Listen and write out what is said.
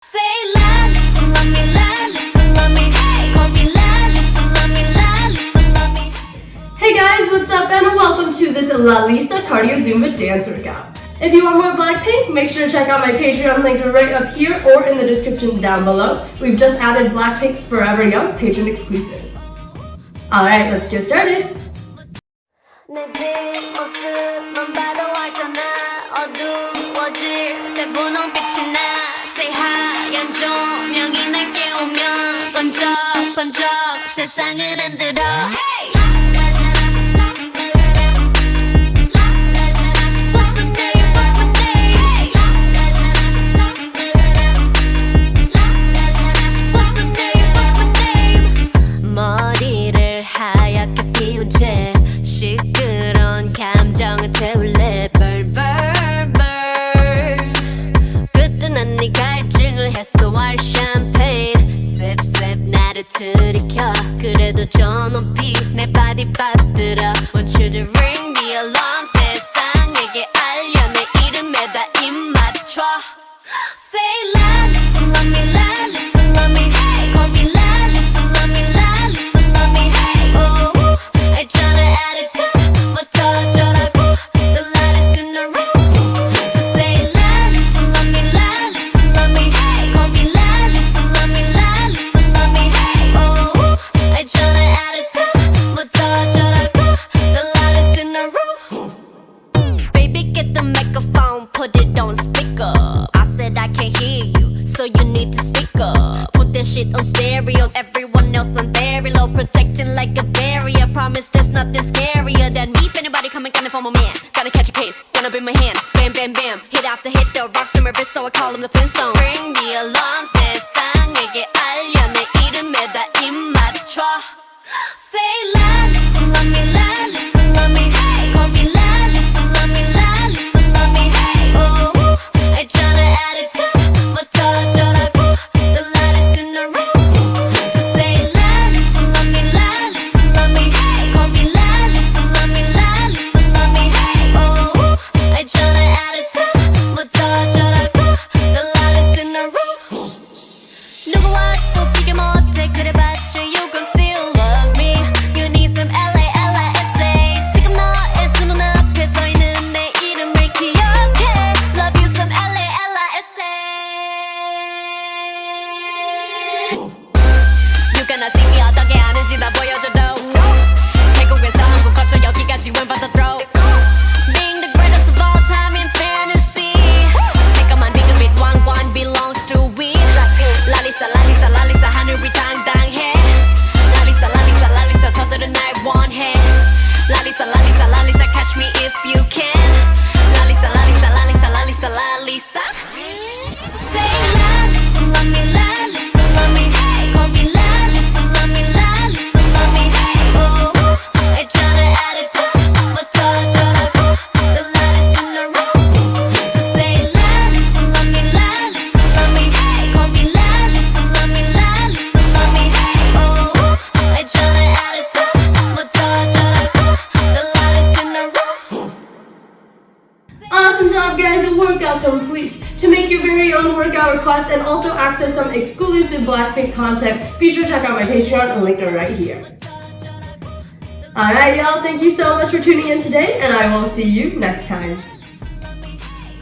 Say LALISA, love me, LALISA, love me. Call me LALISA, love me, LALISA, love me. Hey guys, what's up and welcome to this LALISA Cardio Zumba dance workout. If you want more Blackpink, make sure to check out my Patreon link right up here or in the description down below. We've just added Blackpink's Forever Young patron exclusive. Alright, let's get started. 내 뒷모습만 봐도 알잖아. 어두워질 때 분홍빛이 나. Say 하얀 조명이 날 깨우면 번쩍번쩍 세상을 흔들어. Hey! What's my name? What's my name? What's my name? What's my name? 머리를 하얗게 피운 채 시끄러운 감정을 태울래. Burn burn burn. 그때는 네 갈증을 해소할 샴페인. Sip sip 나를 들이켜. 그래도 저 높이 내 발이 빠뜨려. Want you to ring the alarm. 세상에게 알려 내 이름에다 입 맞춰. Say LALISA, love me, LALISA, love me. Call me LALISA, love me, LALISA, love me. Oh, 알잖아 attitude 뭐 터져라고. The lightest in the room. Just say LALISA, love me, LALISA, love me. Call me LALISA, love me, LALISA, love me. Oh, 알잖아 attitude 뭐 터져라고. The lightest in the room. Baby, get the microphone, put it on speaker. I said I can't hear you, so you need to speak up. Put that shit on stereo, everyone else on very low, protecting like a barrier. Promise there's nothing scarier than me. If anybody coming for my man, gotta catch a case, gonna be my hand. Bam, bam, bam, hit after hit, the rocks in my wrist, so I call them the Flintstones. Ring the alarm, 세상에게 알려 내 이름에다 입 맞춰. Say LALISA, love me, LALISA, love me. Call me LALISA, love me, LALISA, love me. Oh, 알잖아 attitude 뭐 터져라고. The lightest in the room. Just say LALISA, love me, LALISA, love me. Call me LALISA, love me, LALISA, love me. Oh, 알잖아 attitude 뭐 터져라고. The lightest in the room. 누구와도 비교 못해 그래봤자 you gon' still love me. You need some LALISA. 지금 너의 두 눈앞에 서 있는 내 이름을 기억해. Love you some LALISA. You gonna see me 어떻게 하는지 다 보여줘도. 태국에서 한국 거쳐 여기까지 when but the throw. Being the greatest of all time in fantasy. 새까만 비그빛 왕관 belongs to we. LALISA, LALISA, LALISA 하늘이 당당해. LALISA, LALISA, LALISA 저들은 날 원해. LALISA, LALISA, LALISA catch me if you can. LALISA, LALISA, LALISA, LALISA, LALISA. Say LALISA, love me, LALISA, love me. Call me LALISA, love me, LALISA, love me. Oh, 알잖아 attitude 뭐 터져라고. The lightest in the room. Just say LALISA, love me, LALISA, love me. Call me LALISA, love me, LALISA, love me. Oh, 알잖아 attitude 뭐 터져라고. The lightest in the room. Awesome job guys, the workout complete. To make your very own workout requests and also access some exclusive Blackpink content, be sure to check out my Patreon and link it right here. Alright y'all, thank you so much for tuning in today and I will see you next time.